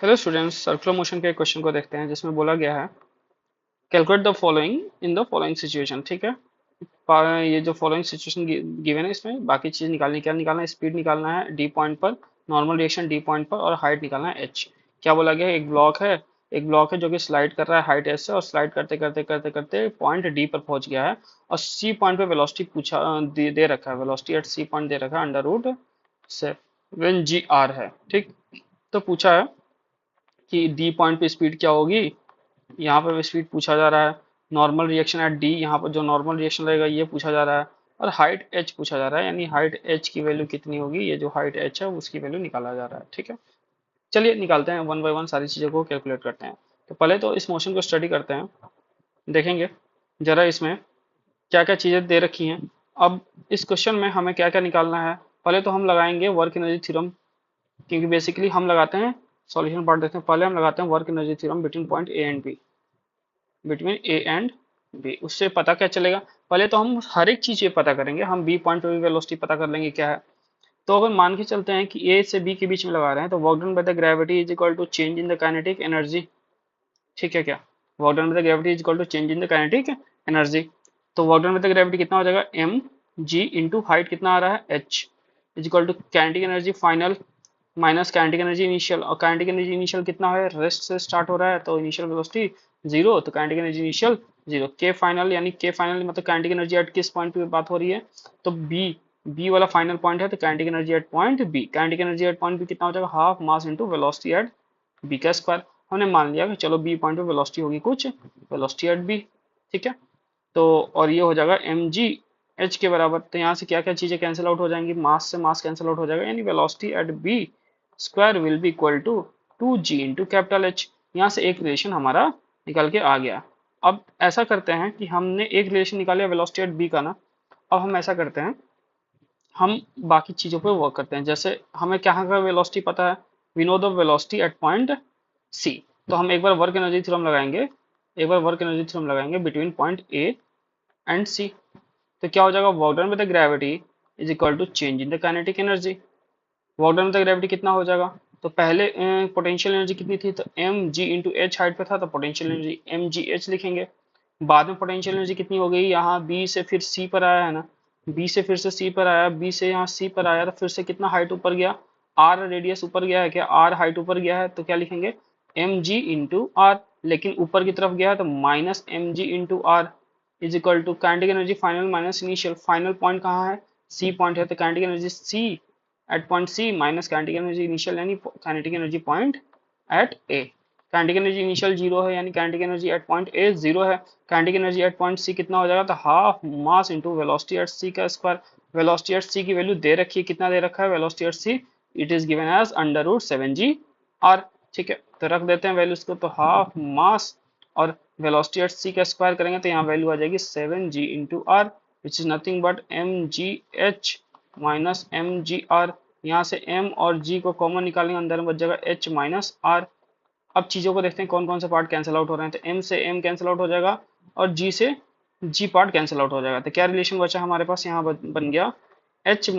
Hello students, circular motion के question को देखते हैं जिसमें बोला गया है calculate the following in the following situation. ठीक है। ये जो फॉलोइंग सिचुएशन गिवन है इसमें बाकी चीज निकालनी, क्या निकालना है? स्पीड निकालना है डी पॉइंट पर, नॉर्मल रिएक्शन डी पॉइंट पर, और हाइट निकालना है एच। क्या बोला गया है? एक ब्लॉक है जो कि स्लाइड कर रहा है हाइट एच से, और स्लाइड करते करते करते करते पॉइंट डी पर पहुंच गया है, और सी पॉइंट पे वेलोसिटी पूछा दे रखा है, वेलोसिटी एट सी पॉइंट दे रखा है under root seven g r है। ठीक। तो पूछा है कि डी पॉइंट पे स्पीड क्या होगी, यहाँ पर स्पीड पूछा जा रहा है। नॉर्मल रिएक्शन एट डी, यहाँ पर जो नॉर्मल रिएक्शन रहेगा ये पूछा जा रहा है, और हाइट एच पूछा जा रहा है, यानी हाइट एच की वैल्यू कितनी होगी, ये जो हाइट एच है उसकी वैल्यू निकाला जा रहा है। ठीक है। चलिए निकालते हैं, वन बाय वन सारी चीज़ों को कैलकुलेट करते हैं। तो पहले तो इस मोशन को स्टडी करते हैं, देखेंगे जरा इसमें क्या क्या चीज़ें दे रखी हैं। अब इस क्वेश्चन में हमें क्या क्या निकालना है, पहले तो हम लगाएंगे वर्क एनर्जी थ्योरम, क्योंकि बेसिकली हम लगाते हैं, सॉल्यूशन पार्ट देखते हैं, पहले हम लगाते हैं work energy theorem between point A and B, between A and B. उससे पता क्या चलेगा? पहले तो हम हर एक चीज ये पता करेंगे, हम बी पॉइंट पे भी वेलोसिटी पता कर लेंगे क्या है। तो अगर मान के चलते हैं कि ए से बी के बीच में लगा रहे हैं, तो work done by the gravity is equal to change in the kinetic energy. ठीक है क्या? Work done by the gravity is equal to change in the kinetic energy. तो work done by the gravity कितना हो जाएगा? M G into height कितना आ रहा है? H, is equal to kinetic energy final minus kinetic energy initial. और kinetic energy initial कितना है? रेस्ट से स्टार्ट हो रहा है, तो इनिशियल वेलोसिटी जीरो, तो काइनेटिक एनर्जी इनिशियल जीरो। के फाइनल, यानी के फाइनल मतलब काइनेटिक एनर्जी एट किस पॉइंट पे बात हो रही है? तो बी, बी वाला फाइनल पॉइंट है, तो kinetic energy at point B. Kinetic energy at point B कितना हो जाएगा? Half mass into velocity at B का स्क्वायर। हमने मान लिया कि चलो बी पॉइंट पे वेलोसिटी होगी कुछ, वेलोसिटी एट बी। ठीक है। तो और ये हो जाएगा एम जी एच के बराबर। तो यहाँ से क्या क्या चीजें कैंसिल आउट हो जाएंगी? मास से मास कैंसिल आउट हो जाएगा, यानी velocity at B square will be equal to two g into capital H. यहाँ से एक रिलेशन हमारा निकल के आ गया। अब ऐसा करते हैं कि हमने एक रिलेशन निकाला वेलोसिटी एट बी का ना, अब हम ऐसा करते हैं, हम बाकी चीजों पे वर्क करते हैं। जैसे हमें क्या का वेलोसिटी पता है, we know the velocity at point C. तो हम एक बार वर्क एनर्जी थ्योरम लगाएंगे, एक बार वर्क एनर्जी थ्योरम लगाएंगे between point A and C. तो क्या हो जाएगा? Work done with the gravity is equal to change in the kinetic energy. Work done with the gravity कितना हो जाएगा? तो पहले पोटेंशियल एनर्जी कितनी थी? तो एम जी इंटू एच हाइट पे था, तो potential energy m g h लिखेंगे। बाद में पोटेंशियल एनर्जी कितनी हो गई? यहाँ बी से फिर सी पर आया है ना, बी से फिर से सी पर आया, बी से यहाँ सी पर आया, तो फिर से कितना हाइट ऊपर गया? आर रेडियस ऊपर गया है क्या? आर हाइट ऊपर गया है, तो क्या लिखेंगे? एम जी इंटू आर। लेकिन ऊपर की तरफ गया है तो minus M G into R is equal to kinetic energy final minus initial. Final point कहाँ है? सी पॉइंट है, तो kinetic energy C at point C minus kinetic energy initial, यानी kinetic energy point at A. Kinetic energy initial zero है, यानी kinetic energy at point A zero है। Kinetic energy at point सी कितना हो जाएगा? तो half mass into velocity at C का square. Velocity at सी की वैल्यू दे रखी है, कितना दे रखा है velocity at C? It is given as under root seven g r. ठीक है, तो रख देते हैं वैल्यूज को। तो हाफ मास और वेलोसिटी एट सी का स्क्वायर करेंगे तो यहाँ वैल्यू आ जाएगी seven g into r, which is nothing but m g h minus M g r. यहाँ से m और g को कॉमन निकालेंगे, अंदर में बच जाएगा h माइनस आर। अब चीजों को देखते हैं कौन कौन से पार्ट कैंसिल आउट हो रहे हैं। तो m से m कैंसिल आउट हो जाएगा, और g से g पार्ट कैंसिल आउट हो जाएगा। तो क्या रिलेशन बचा हमारे पास? यहाँ बन गया h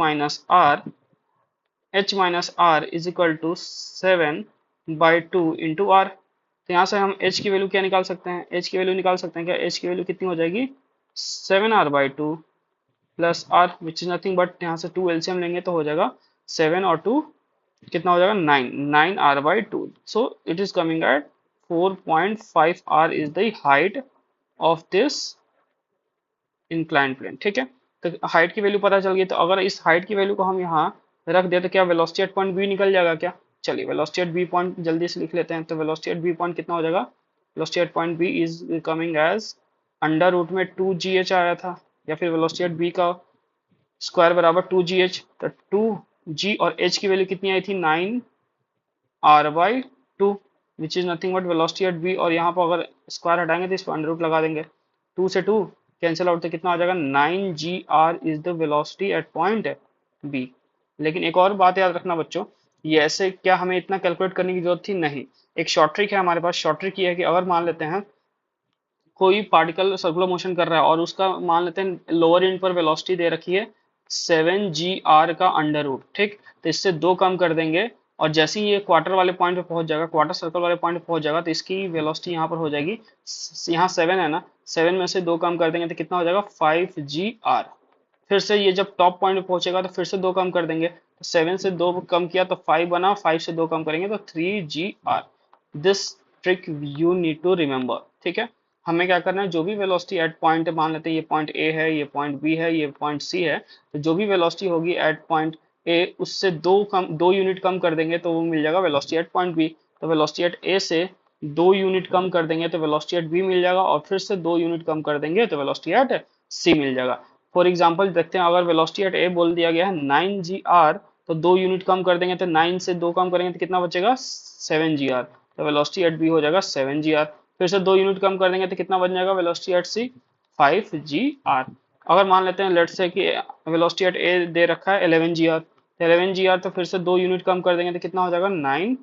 minus r is equal to seven by two into r. तो यहाँ से हम h की वैल्यू क्या निकाल सकते हैं? h की वैल्यू निकाल सकते हैं क्या? h की वैल्यू कितनी हो जाएगी? Seven r by two plus r, which is nothing but यहाँ से टू एलसीएम लेंगे तो हो जाएगा सेवन और टू कितना हो जाएगा? Nine, nine are by two. So it is coming at 4.5 r is the height of this incline plane. ठीक है, तो हाइट की वैल्यू पता चल गई। तो अगर इस हाइट की वैल्यू को हम यहाँ रख दे तो क्या वेलोसिटी एट पॉइंट बी निकल जाएगा क्या? चलिए वेलोसिटी एट बी पॉइंट जल्दी से लिख लेते हैं। तो वेलोसिटी एट बी पॉइंट कितना हो जाएगा? Velocity at point B is coming as under root में टू जी एच आया था, या फिर वेलोसिटी एट बी का स्क्वायर बराबर टू जी एच। तो टू जी और एच की वैल्यू कितनी आई थी? Nine are by two, which is nothing but velocity at B. और यहाँ पर अगर स्क्वायर हटाएंगे तो इस पर अंडर रूट लगा देंगे, टू से टू कैंसिल आउट, तो कितना आ जाएगा? Nine G R is the velocity at point B. लेकिन एक और बात याद रखना बच्चों, ये ऐसे क्या हमें इतना कैलकुलेट करने की जरूरत थी? नहीं। एक शॉर्ट ट्रिक है हमारे पास। शॉर्ट ट्रिक ये है कि अगर मान लेते हैं कोई पार्टिकल सर्कुलर मोशन कर रहा है और उसका मान लेते हैं लोअर एंड पर वेलोसिटी दे रखी है सेवन जी आर का अंडर रूट। ठीक, तो इससे दो कम कर देंगे और जैसे ही ये क्वार्टर वाले पॉइंट पे पहुंच जाएगा, क्वार्टर सर्कल वाले पॉइंट पे पहुंच जाएगा, तो इसकी वेलोसिटी यहाँ पर हो जाएगी, यहाँ 7 है ना, 7 में से 2 कम कर देंगे तो कितना हो जाएगा 5 g r। फिर से ये जब टॉप पॉइंट पे पहुंचेगा तो फिर से 2 कम कर देंगे, तो 7 से 2 कम किया तो 5 बना, 5 से 2 कम करेंगे तो 3 g r। This trick you need to remember, ठीक है। हमें क्या करना है, जो भी वेलोसिटी एट पॉइंट, मान लेते हैं ये पॉइंट ए है, ये पॉइंट बी है, ये पॉइंट सी है, तो जो भी वेलोसिटी होगी एट पॉइंट ए, उससे 2 यूनिट कम कर देंगे तो वो मिल जाएगा वेलोसिटी एट पॉइंट बी। तो वेलोसिटी एट ए से 2 यूनिट कम कर देंगे तो वेलोसिटी एट बी मिल जाएगा, और फिर से 2 यूनिट कम कर देंगे तो वेलोसिटी एट सी मिल जाएगा। फॉर एग्जाम्पल देखते हैं, अगर वेलोसिटी एट ए बोल दिया गया है 9 g r, तो 2 यूनिट कम कर देंगे तो 9 से 2 कम करेंगे तो कितना बचेगा 7 g r। तो वेलोसिटी एट बी हो जाएगा 7 g r। फिर से 2 यूनिट कम कर देंगे तो कितना बन जाएगा velocity at C 5 g r। अगर मान लेते हैं लेट्स से कि वेलोसिटी एट ए दे रखा है 11 g r, तो 11 g r, तो फिर से 2 यूनिट कम कर देंगे तो कितना हो जाएगा 9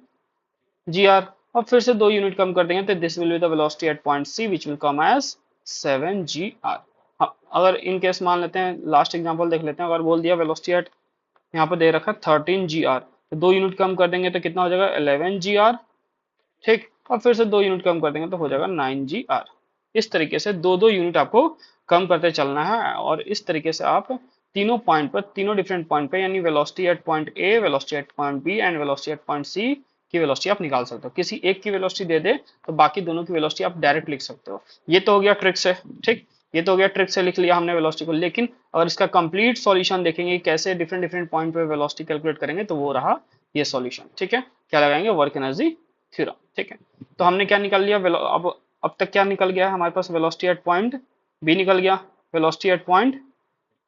g r। और फिर से 2 यूनिट कम कर देंगे तो this will be the velocity at point C which will come as 7 g r। अगर इन केस मान लेते हैं, लास्ट एग्जांपल देख लेते हैं, अगर बोल दिया वेलोसिटी एट यहाँ पर दे रखा है 13 g r, तो 2 यूनिट कम कर देंगे तो कितना हो जाएगा 11 g r, ठीक। और फिर से 2 यूनिट कम कर देंगे तो हो जाएगा 9 g r। इस तरीके से 2-2 यूनिट आपको कम करते चलना है, और इस तरीके से आप तीनों पॉइंट पर, तीनों डिफरेंट पॉइंट पे, यानी velocity at point A, velocity at point B and velocity at point C की वेलोसिटी आप निकाल सकते हो। किसी एक की वेलोसिटी दे दे तो बाकी दोनों की वेलोसिटी आप डायरेक्ट लिख सकते हो। ये तो हो गया ट्रिक से, ठीक। ये तो हो गया ट्रिक से लिख लिया हमने वेलोसिटी को, लेकिन अगर इसका कंप्लीट सॉल्यूशन देखेंगे कैसे डिफरेंट डिफरेंट पॉइंट पे वेलोसिटी कैलकुलेट करेंगे, तो वो रहा ये सॉल्यूशन, ठीक है। क्या लगाएंगे, वर्क एनर्जी थ्योरम, ठीक है। तो हमने क्या निकाल लिया, अब तक क्या निकल गया है हमारे पास, वेलोसिटी एट पॉइंट बी निकल गया, वेलोसिटी एट पॉइंट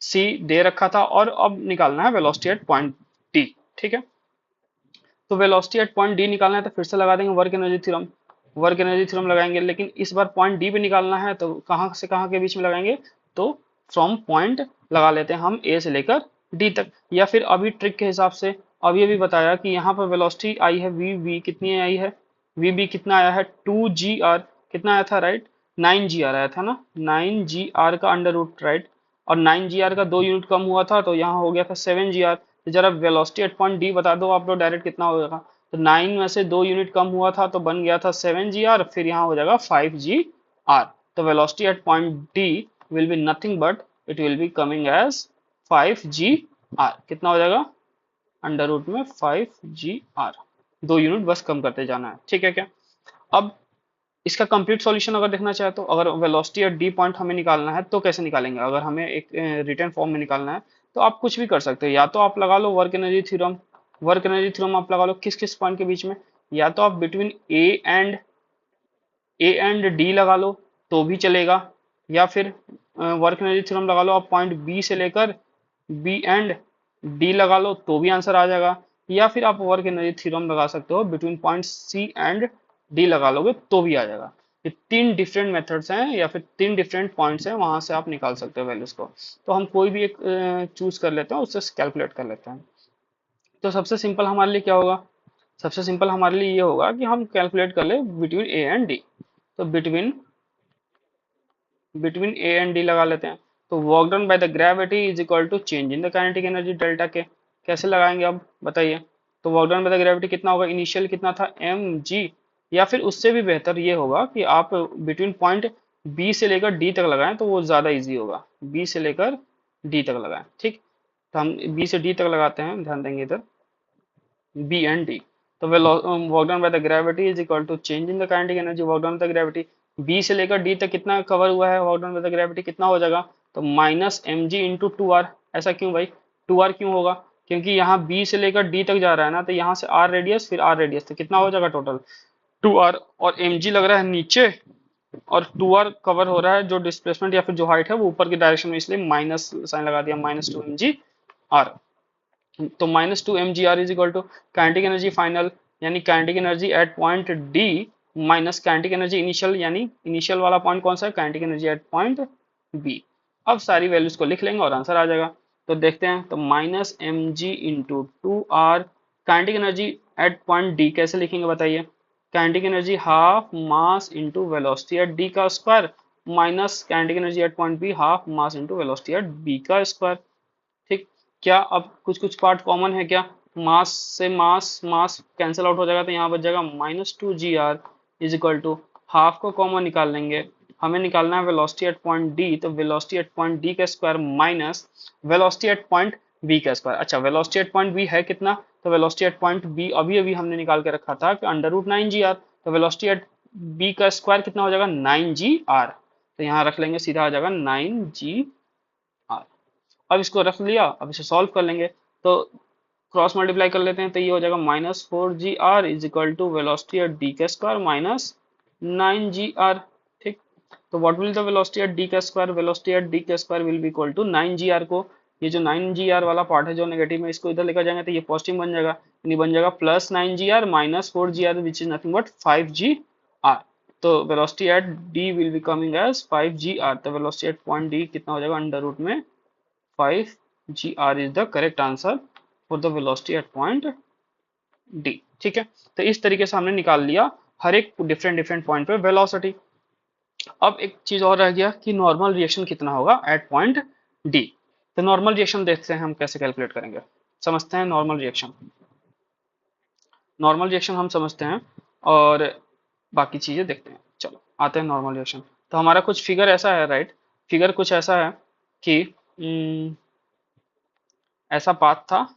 सी दे रखा था, और अब निकालना है वेलोसिटी एट पॉइंट डी, ठीक है। तो वेलोसिटी एट पॉइंट डी निकालना है तो फिर से लगा देंगे work energy theorem, work energy theorem लगाएंगे, लेकिन इस बार पॉइंट डी पे निकालना है, तो कहाँ से कहाँ के बीच में लगाएंगे, तो फ्रॉम पॉइंट लगा लेते हैं हम ए से लेकर डी तक, या फिर अभी ट्रिक के हिसाब से अभी अभी बताया कि यहाँ पर वेलोसिटी आई है वी बी, कितनी आई है वी बी, कितना आया है 2 g r, कितना आया था राइट 9 g r आया था ना, 9 g r का अंडर रूट, राइट। और 9 g r का 2 यूनिट कम हुआ था तो यहाँ हो गया था 7 g r। तो जरा वेलोसिटी एट पॉइंट डी बता दो आप लोग डायरेक्ट कितना हो जाएगा, तो 9 में से 2 यूनिट कम हुआ था तो बन गया था 7 g r, फिर यहाँ हो जाएगा 5 g r। तो velocity at point D will be nothing but it will be coming as 5 g r। कितना हो जाएगा अंडर रूट में 5 g r। 2 यूनिट बस कम करते जाना है, ठीक है क्या। अब इसका कंप्लीट सॉल्यूशन अगर देखना चाहे तो, अगर वेलोसिटी एट डी पॉइंट हमें निकालना है तो कैसे निकालेंगे, अगर हमें एक रिटर्न फॉर्म में निकालना है तो आप कुछ भी कर सकते हो, या तो आप लगा लो work energy theorem, work energy theorem आप लगा लो किस किस पॉइंट के बीच में, या तो आप बिटवीन ए एंड डी लगा लो तो भी चलेगा, या फिर वर्क एनर्जी थ्योरम लगा लो आप पॉइंट बी से लेकर बी एंड डी लगा लो तो भी आंसर आ जाएगा, या फिर आप वर्क एनर्जी थ्योरम लगा सकते हो between point C and D लगा लोगे तो भी आ जाएगा। ये 3 डिफरेंट मेथड्स हैं या फिर 3 डिफरेंट पॉइंट्स हैं, वहां से आप निकाल सकते हो वैल्यूज को। तो हम कोई भी एक चूज कर लेते हैं, उससे कैलकुलेट कर लेते हैं। तो सबसे सिंपल हमारे लिए क्या होगा, सबसे सिंपल हमारे लिए ये होगा कि हम कैलकुलेट कर ले बिटवीन ए एंड डी। तो between between A and D लगा लेते हैं। तो work done by the gravity is equal to change in the kinetic energy delta K. कैसे लगाएंगे अब बताइए। तो work done by the gravity कितना होगा, इनिशियल कितना था mg, या फिर उससे भी बेहतर ये होगा कि आप बिटवीन पॉइंट बी से लेकर डी तक लगाएं तो वो ज़्यादा इजी होगा, बी से लेकर डी तक लगाएं, ठीक। तो हम बी से डी तक लगाते हैं, ध्यान देंगे इधर बी एंड डी। तो work done by the gravity is equal to change in the kinetic energy work done by the gravity. B से लेकर डी तक कितना कवर हुआ है work done by the gravity, कितना हो जाएगा, तो minus M G into 2r। ऐसा क्यों भाई, 2r क्यों होगा, क्योंकि यहाँ बी से लेकर डी तक जा रहा है ना, तो यहाँ से r रेडियस फिर r रेडियस, तो कितना हो जाएगा टोटल 2r, और mg लग रहा है नीचे और 2r कवर हो रहा है, जो डिस्प्लेसमेंट या फिर जो हाइट है वो ऊपर की डायरेक्शन में, इसलिए माइनस साइन लगा दिया, -2mg r। तो -2mgr is equal to kinetic energy final, यानी kinetic energy at point D minus kinetic energy initial, यानी इनिशियल वाला पॉइंट कौन सा है, kinetic energy at point B. अब सारी वैल्यूज को लिख लेंगे और आंसर आ जाएगा। तो देखते हैं, तो minus M G into 2r, kinetic energy at point D कैसे लिखेंगे बताइए। Kinetic energy half mass into velocity at D का square minus kinetic energy at point B half mass into velocity at B का square, ठीक। क्या अब कुछ कुछ पार्ट कॉमन है क्या, मास से मास मास कैंसिल आउट हो जाएगा, तो यहाँ बच जाएगा -2 g r is equal to half को कॉमन निकाल लेंगे। हमें निकालना है वेलोसिटी एट पॉइंट डी, तो वेलोसिटी एट पॉइंट डी का square minus velocity at point B का स्क्वायर। अच्छा, वेलोसिटी एट पॉइंट बी है कितना, तो वेलोसिटी एट पॉइंट बी अभी अभी हमने निकाल के रखा था कि √9 g r, तो वेलोसिटी एट बी का स्क्वायर कितना हो जाएगा 9 g r, तो यहाँ रख लेंगे, सीधा आ जाएगा 9 g r। अब इसको रख लिया, अब इसे सॉल्व कर लेंगे, तो क्रॉस मल्टीप्लाई कर लेते हैं, तो ये हो जाएगा -4 g r is equal to velocity at D का स्क्वायर माइनस 9 g r। ठीक, तो what will the velocity at D का स्क्वायर, वेलोसिटी एट डी का square will be equal to 9 g r को, ये जो 9 g r वाला part है जो नेगेटिव में, इसको इधर लेकर जाएंगे तो ये पॉजिटिव बन जाएगा, यानी बन जाएगा +9 g r minus 4 g r which is nothing but 5 g r। तो velocity at D will be coming as 5 g r, तो वेलोसिटी एट पॉइंट डी कितना हो जाएगा अंडर रूट में 5 g r is the correct answer for the velocity at point D. ठीक है, तो इस तरीके से हमने निकाल लिया हर एक डिफरेंट डिफरेंट पॉइंट पे वेलोसिटी। अब एक चीज और रह गया कि नॉर्मल रिएक्शन कितना होगा एट पॉइंट डी। तो नॉर्मल रिएक्शन देखते हैं हम कैसे कैलकुलेट करेंगे, समझते हैं नॉर्मल रिएक्शन। नॉर्मल रिएक्शन हम समझते हैं और बाकी चीजें देखते हैं। चलो आते हैं नॉर्मल रिएक्शन। तो हमारा कुछ फिगर ऐसा है, राइट, फिगर कुछ ऐसा है कि ऐसा पाथ था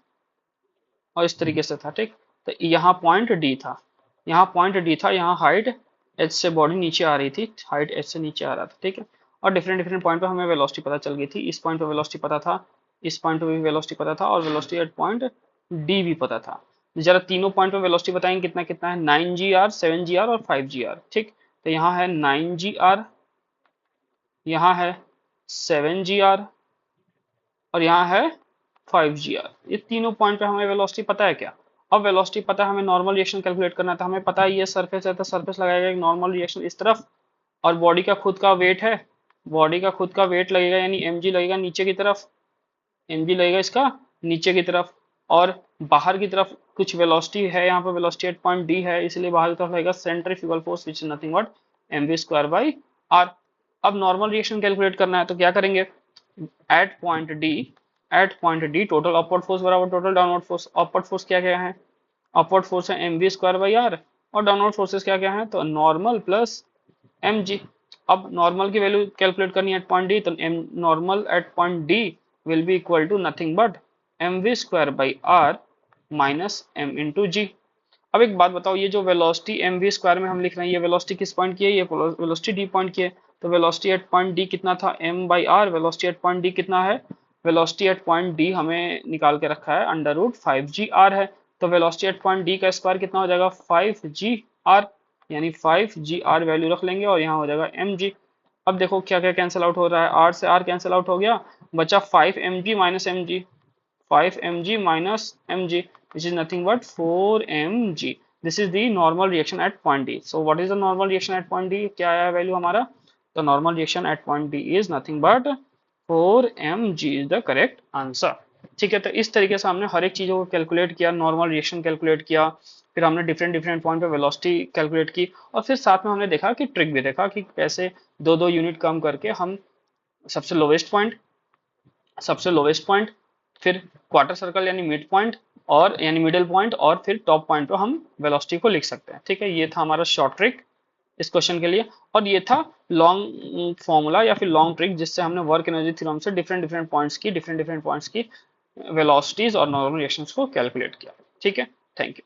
और इस तरीके से था। ठीक, तो यहाँ पॉइंट डी था, यहाँ पॉइंट डी था, यहाँ हाइट एच से बॉडी नीचे आ रही थी, हाइट एच से नीचे आ रहा था। ठीक है, और डिफरेंट डिफरेंट पॉइंट पे हमें वेलोसिटी पता चल गई थी। इस पॉइंट पे वेलोसिटी पता था, इस पॉइंट पे भी वेलोसिटी पता था, और वेलोसिटी एट पॉइंट डी भी पता था। जरा तीनों पॉइंट पे वेलोसिटी बताएंगे कितना कितना है, 9 g r, 7 g r और 5 g r। ठीक, तो यहाँ है 9 g r, यहाँ है 7 g r और यहाँ है 5 g r। ये तीनों पॉइंट पे हमें वेलोसिटी पता है क्या। अब वेलोसिटी पता है, हमें नॉर्मल रिएक्शन कैलकुलेट करना था। हमें पता है ये सरफेस है, तो सरफेस लगाएगा एक नॉर्मल रिएक्शन इस तरफ, और बॉडी का खुद का वेट है, बॉडी का खुद का वेट लगेगा, यानी mg लगेगा नीचे की तरफ, mg लगेगा इसका नीचे की तरफ, और बाहर की तरफ कुछ वेलोसिटी है, यहाँ पे वेलोसिटी एट पॉइंट डी है, इसलिए बाहर की तरफ लगेगा centrifugal force which is nothing but mv²/r। अब नॉर्मल रिएक्शन कैलकुलेट करना है, तो क्या करेंगे, at point D, at point D total upward force बराबर total downward force. Upward force क्या क्या है, अपवर्ड फोर्स है mv²/r, और डाउनवर्ड फोर्सेस क्या क्या है, तो नॉर्मल प्लस mg। अब नॉर्मल की वैल्यू कैलकुलेट करनी है एट पॉइंट डी, तो normal at point D will be equal to nothing but mv²/r minus m into g. अब एक बात बताओ, ये जो वेलोसिटी mv² में हम लिख रहे हैं, ये वेलोसिटी किस पॉइंट की है, ये वेलोसिटी डी पॉइंट की है। तो वेलोसिटी एट पॉइंट डी कितना था, m/r। Velocity at point D कितना है, वेलोसिटी एट पॉइंट डी हमें निकाल के रखा है अंडर रूट 5 g r है। तो वेलोसिटी एट पॉइंट डी का स्क्वायर कितना हो जाएगा 5 g r, यानी 5 g r वैल्यू रख लेंगे, और यहाँ हो जाएगा mg। अब देखो क्या क्या कैंसिल आउट हो रहा है, r से r कैंसिल आउट हो गया, बचा 5 mg minus mg, 5 mg minus mg, which is nothing but 4 mg। This is the normal reaction at point D. So what is the normal reaction at point D? क्या आया value हमारा, the normal reaction at point D is nothing but 4 mg is the correct answer। ठीक है, तो इस तरीके से हमने हर एक चीज़ों को कैलकुलेट किया, नॉर्मल रिएक्शन कैलकुलेट किया, फिर हमने डिफरेंट डिफरेंट पॉइंट पे वेलोसिटी कैलकुलेट की, और फिर साथ में हमने देखा कि ट्रिक भी देखा कि कैसे दो दो यूनिट कम करके हम सबसे लोवेस्ट पॉइंट, सबसे लोवेस्ट पॉइंट, फिर क्वार्टर सर्कल यानी मिड पॉइंट, और यानी मिडिल पॉइंट, और फिर टॉप पॉइंट पे हम वेलोसिटी को लिख सकते हैं। ठीक है, ये था हमारा शॉर्ट ट्रिक इस क्वेश्चन के लिए, और ये था लॉन्ग फॉर्मूला या फिर लॉन्ग ट्रिक जिससे हमने वर्क एनर्जी थ्योरम से डिफरेंट डिफरेंट पॉइंट्स की वेलोसिटीज और नॉर्मल रिएक्शंस को कैलकुलेट किया। ठीक है, थैंक यू।